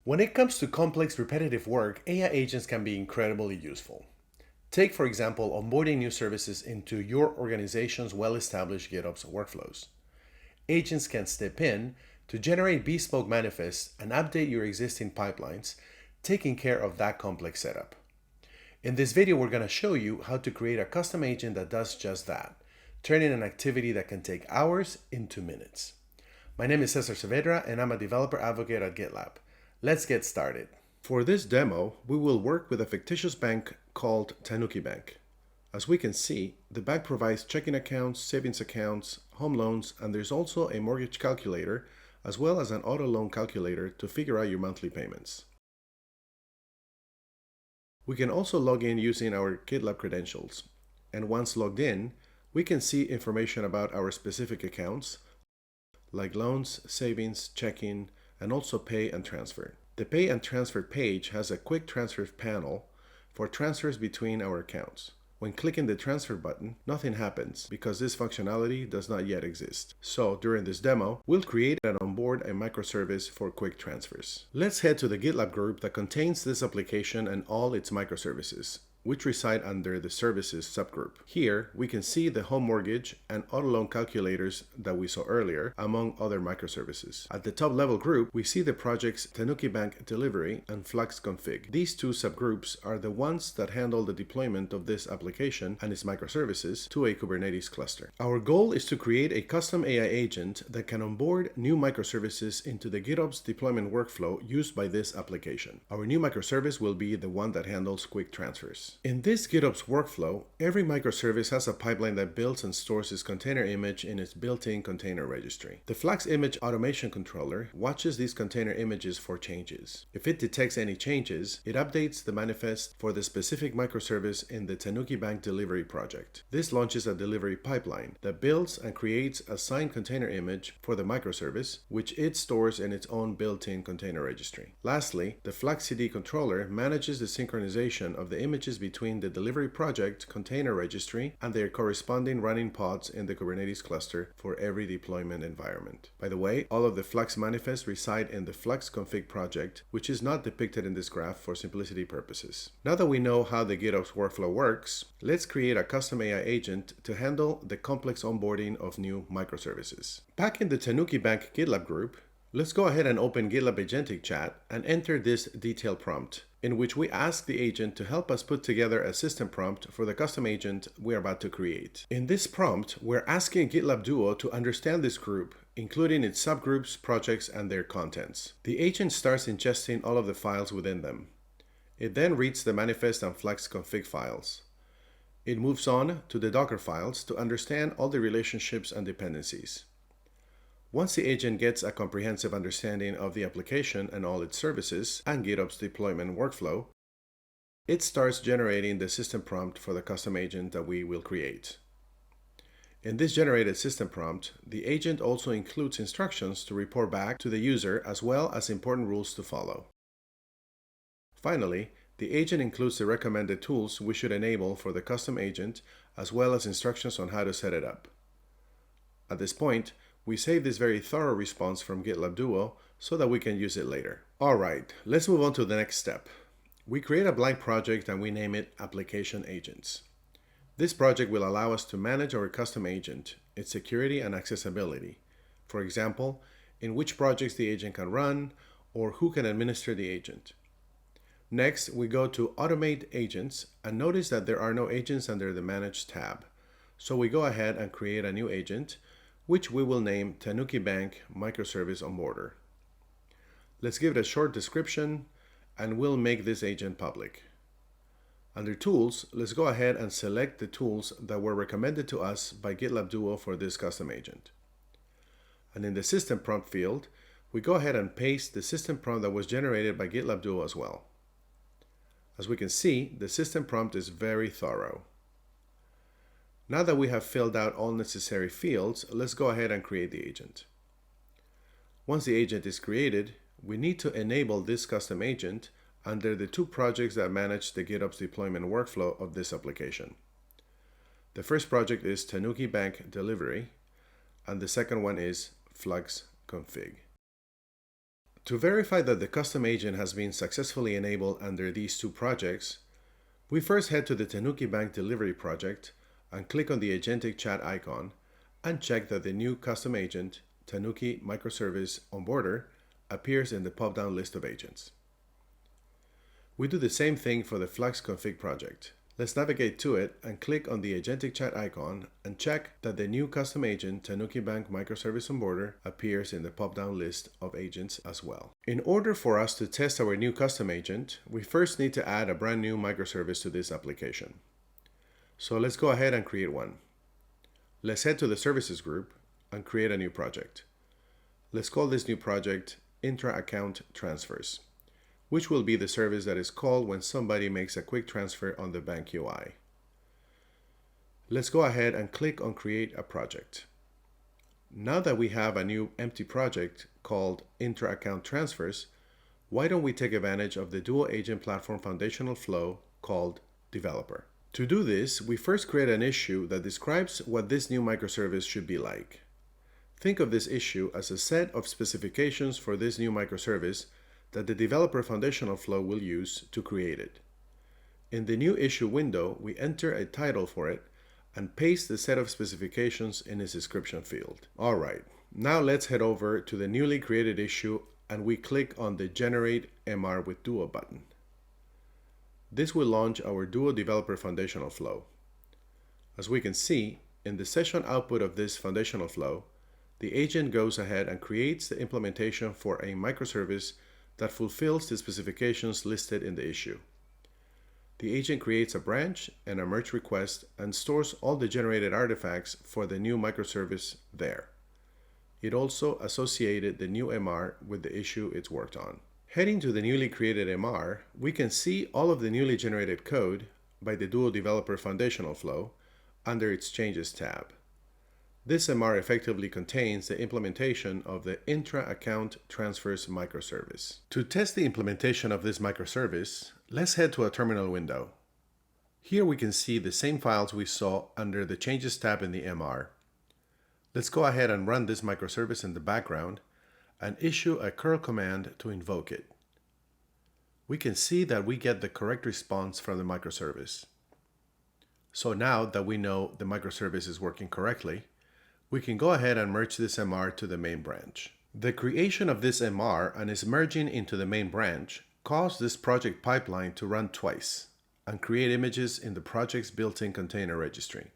When it comes to complex repetitive work, AI agents can be incredibly useful. Take, for example, onboarding new services into your organization's well-established GitOps workflows. Agents can step in to generate bespoke manifests and update your existing pipelines, taking care of that complex setup. In this video, we're going to show you how to create a custom agent that does just that, turning an activity that can take hours into minutes. My name is Cesar Saavedra, and I'm a developer advocate at GitLab. Let's get started. For this demo, we will work with a fictitious bank called Tanuki Bank. As we can see, the bank provides checking accounts, savings accounts, home loans, and there's also a mortgage calculator, as well as an auto loan calculator to figure out your monthly payments. We can also log in using our GitLab credentials. And once logged in, we can see information about our specific accounts, like loans, savings, checking, and also pay and transfer. The pay and transfer page has a quick transfer panel for transfers between our accounts. When clicking the transfer button, nothing happens because this functionality does not yet exist. So during this demo, we'll create and onboard a microservice for quick transfers. Let's head to the GitLab group that contains this application and all its microservices, which reside under the Services subgroup. Here, we can see the home mortgage and auto loan calculators that we saw earlier, among other microservices. At the top level group, we see the projects Tanuki Bank Delivery and Flux Config. These two subgroups are the ones that handle the deployment of this application and its microservices to a Kubernetes cluster. Our goal is to create a custom AI agent that can onboard new microservices into the GitOps deployment workflow used by this application. Our new microservice will be the one that handles quick transfers. In this GitOps workflow, every microservice has a pipeline that builds and stores its container image in its built-in container registry. The Flux image automation controller watches these container images for changes. If it detects any changes, it updates the manifest for the specific microservice in the Tanuki Bank delivery project. This launches a delivery pipeline that builds and creates a signed container image for the microservice, which it stores in its own built-in container registry. Lastly, the Flux CD controller manages the synchronization of the images between the delivery project container registry and their corresponding running pods in the Kubernetes cluster for every deployment environment. By the way, all of the Flux manifests reside in the Flux config project, which is not depicted in this graph for simplicity purposes. Now that we know how the GitOps workflow works, let's create a custom AI agent to handle the complex onboarding of new microservices. Back in the Tanuki Bank GitLab group, let's go ahead and open GitLab Agentic Chat and enter this detail prompt, in which we ask the agent to help us put together a system prompt for the custom agent we're about to create. In this prompt, we're asking GitLab Duo to understand this group, including its subgroups, projects, and their contents. The agent starts ingesting all of the files within them. It then reads the manifest and Flux config files. It moves on to the Docker files to understand all the relationships and dependencies. Once the agent gets a comprehensive understanding of the application and all its services and GitOps deployment workflow, it starts generating the system prompt for the custom agent that we will create. In this generated system prompt, the agent also includes instructions to report back to the user as well as important rules to follow. Finally, the agent includes the recommended tools we should enable for the custom agent as well as instructions on how to set it up. At this point, we save this very thorough response from GitLab Duo so that we can use it later. All right, let's move on to the next step. We create a blank project and we name it Application Agents. This project will allow us to manage our custom agent, its security and accessibility. For example, in which projects the agent can run or who can administer the agent. Next, we go to Automate Agents and notice that there are no agents under the Manage tab. So we go ahead and create a new agent, which we will name Tanuki Bank Microservice Onboarder. Let's give it a short description and we'll make this agent public. Under Tools, let's go ahead and select the tools that were recommended to us by GitLab Duo for this custom agent. And in the System Prompt field, we go ahead and paste the system prompt that was generated by GitLab Duo as well. As we can see, the system prompt is very thorough. Now that we have filled out all necessary fields, let's go ahead and create the agent. Once the agent is created, we need to enable this custom agent under the two projects that manage the GitOps deployment workflow of this application. The first project is Tanuki Bank Delivery, and the second one is Flux Config. To verify that the custom agent has been successfully enabled under these two projects, we first head to the Tanuki Bank Delivery project and click on the Agentic Chat icon and check that the new custom agent, Tanuki Microservice Onboarder, appears in the pop-down list of agents. We do the same thing for the Flux config project. Let's navigate to it and click on the Agentic Chat icon and check that the new custom agent, Tanuki Bank Microservice Onboarder, appears in the pop-down list of agents as well. In order for us to test our new custom agent, we first need to add a brand new microservice to this application. So let's go ahead and create one. Let's head to the services group and create a new project. Let's call this new project Intra-Account Transfers, which will be the service that is called when somebody makes a quick transfer on the bank UI. Let's go ahead and click on Create a Project. Now that we have a new empty project called Intra-Account Transfers, why don't we take advantage of the Duo Agent Platform foundational flow called Developer? To do this, we first create an issue that describes what this new microservice should be like. Think of this issue as a set of specifications for this new microservice that the developer foundational flow will use to create it. In the new issue window, we enter a title for it and paste the set of specifications in its description field. All right, now let's head over to the newly created issue and we click on the Generate MR with Duo button. This will launch our Duo developer foundational flow. As we can see, in the session output of this foundational flow, the agent goes ahead and creates the implementation for a microservice that fulfills the specifications listed in the issue. The agent creates a branch and a merge request and stores all the generated artifacts for the new microservice there. It also associated the new MR with the issue it's worked on. Heading to the newly created MR, we can see all of the newly generated code by the Duo Developer Foundational Flow under its Changes tab. This MR effectively contains the implementation of the Intra-Account Transfers microservice. To test the implementation of this microservice, let's head to a terminal window. Here we can see the same files we saw under the Changes tab in the MR. Let's go ahead and run this microservice in the background and issue a curl command to invoke it. We can see that we get the correct response from the microservice. So now that we know the microservice is working correctly, we can go ahead and merge this MR to the main branch. The creation of this MR and its merging into the main branch caused this project pipeline to run twice and create images in the project's built-in container registry.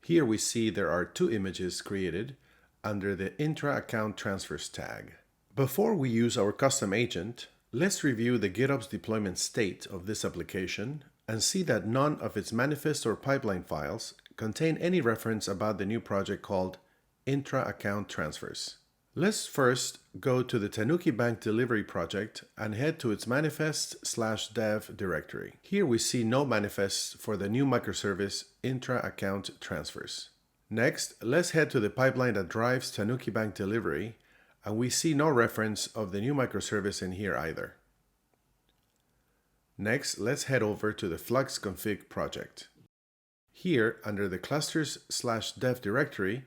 Here we see there are two images created under the Intra-Account Transfers tag. Before we use our custom agent, let's review the GitOps deployment state of this application and see that none of its manifest or pipeline files contain any reference about the new project called Intra-Account Transfers. Let's first go to the Tanuki Bank Delivery project and head to its manifest/dev directory. Here we see no manifests for the new microservice Intra-Account Transfers. Next, let's head to the pipeline that drives Tanuki Bank Delivery, and we see no reference of the new microservice in here either. Next, let's head over to the Flux config project. Here, under the clusters/dev directory,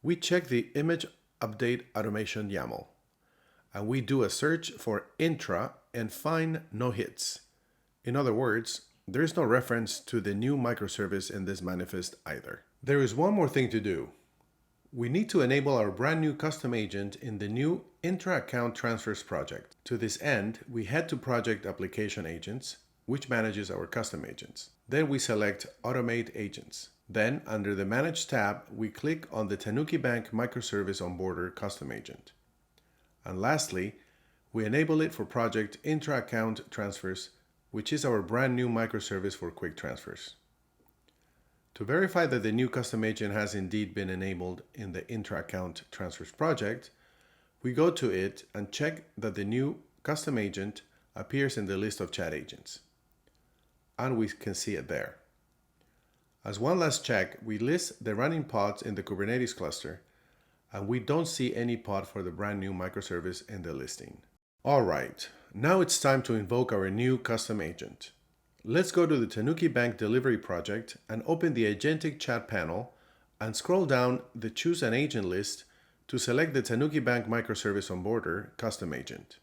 we check the image update automation YAML, and we do a search for intra and find no hits. In other words, there is no reference to the new microservice in this manifest either. There is one more thing to do. We need to enable our brand new custom agent in the new Intra-Account Transfers project. To this end, we head to Project Application Agents, which manages our custom agents. Then we select Automate Agents. Then, under the Manage tab, we click on the Tanuki Bank Microservice Onboarder custom agent. And lastly, we enable it for Project Intra-Account Transfers, which is our brand new microservice for quick transfers. To verify that the new custom agent has indeed been enabled in the Intra-Account Transfers project, we go to it and check that the new custom agent appears in the list of chat agents. And we can see it there. As one last check, we list the running pods in the Kubernetes cluster, and we don't see any pod for the brand new microservice in the listing. All right, now it's time to invoke our new custom agent. Let's go to the Tanuki Bank Delivery project and open the Agentic Chat panel and scroll down the Choose an Agent list to select the Tanuki Bank Microservice Onboarder custom agent.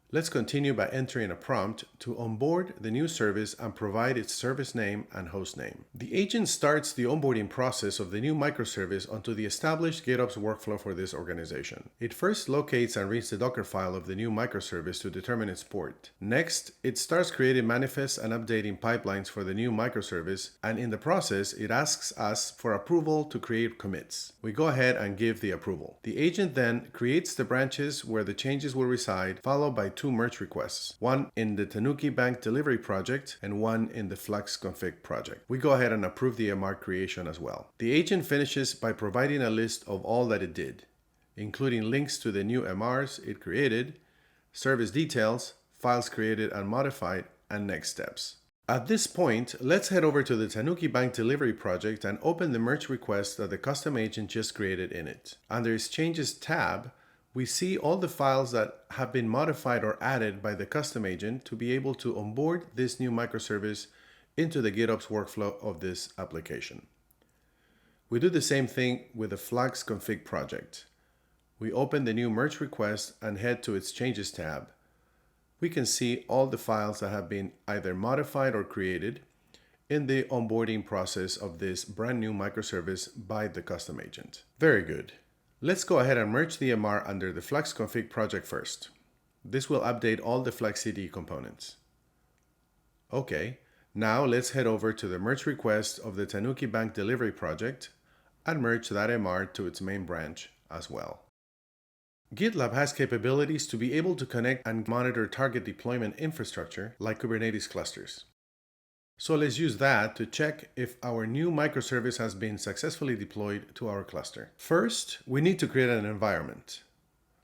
Let's continue by entering a prompt to onboard the new service and provide its service name and host name. The agent starts the onboarding process of the new microservice onto the established GitOps workflow for this organization. It first locates and reads the Docker file of the new microservice to determine its port. Next, it starts creating manifests and updating pipelines for the new microservice, and in the process, it asks us for approval to create commits. We go ahead and give the approval. The agent then creates the branches where the changes will reside, followed by two merge requests, one in the Tanuki Bank delivery project and one in the Flux config project. We go ahead and approve the MR creation as well. The agent finishes by providing a list of all that it did, including links to the new MRs it created, service details, files created and modified, and next steps. At this point, let's head over to the Tanuki Bank delivery project and open the merge request that the custom agent just created in it. Under its Changes tab, we see all the files that have been modified or added by the custom agent to be able to onboard this new microservice into the GitOps workflow of this application. We do the same thing with the Flux config project. We open the new merge request and head to its Changes tab. We can see all the files that have been either modified or created in the onboarding process of this brand new microservice by the custom agent. Very good. Let's go ahead and merge the MR under the Flux config project first. This will update all the Flux CD components. Okay, now let's head over to the merge request of the Tanuki Bank delivery project and merge that MR to its main branch as well. GitLab has capabilities to be able to connect and monitor target deployment infrastructure like Kubernetes clusters. So let's use that to check if our new microservice has been successfully deployed to our cluster. First, we need to create an environment.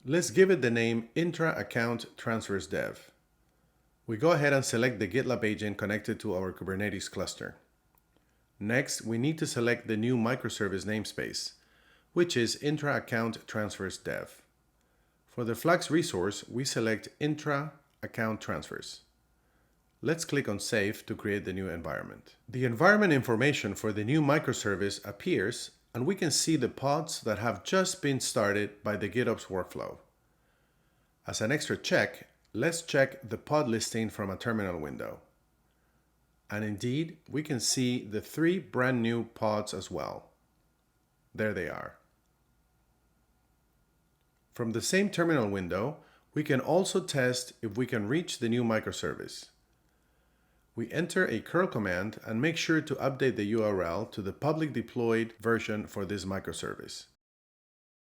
Let's give it the name Intra Account Transfers Dev. We go ahead and select the GitLab agent connected to our Kubernetes cluster. Next, we need to select the new microservice namespace, which is Intra Account Transfers Dev. For the Flux resource, we select Intra Account Transfers. Let's click on Save to create the new environment. The environment information for the new microservice appears, and we can see the pods that have just been started by the GitOps workflow. As an extra check, let's check the pod listing from a terminal window. And indeed, we can see the 3 brand new pods as well. There they are. From the same terminal window, we can also test if we can reach the new microservice. We enter a curl command and make sure to update the URL to the public deployed version for this microservice,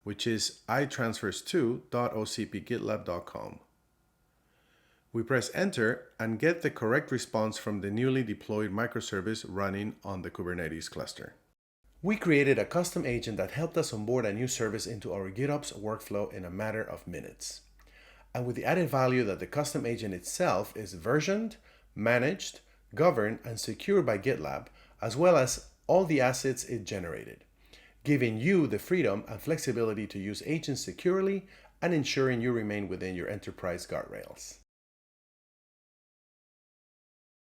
which is itransfers2.ocpgitlab.com. We press enter and get the correct response from the newly deployed microservice running on the Kubernetes cluster. We created a custom agent that helped us onboard a new service into our GitOps workflow in a matter of minutes. And with the added value that the custom agent itself is versioned, managed, governed, and secured by GitLab, as well as all the assets it generated, giving you the freedom and flexibility to use agents securely and ensuring you remain within your enterprise guardrails.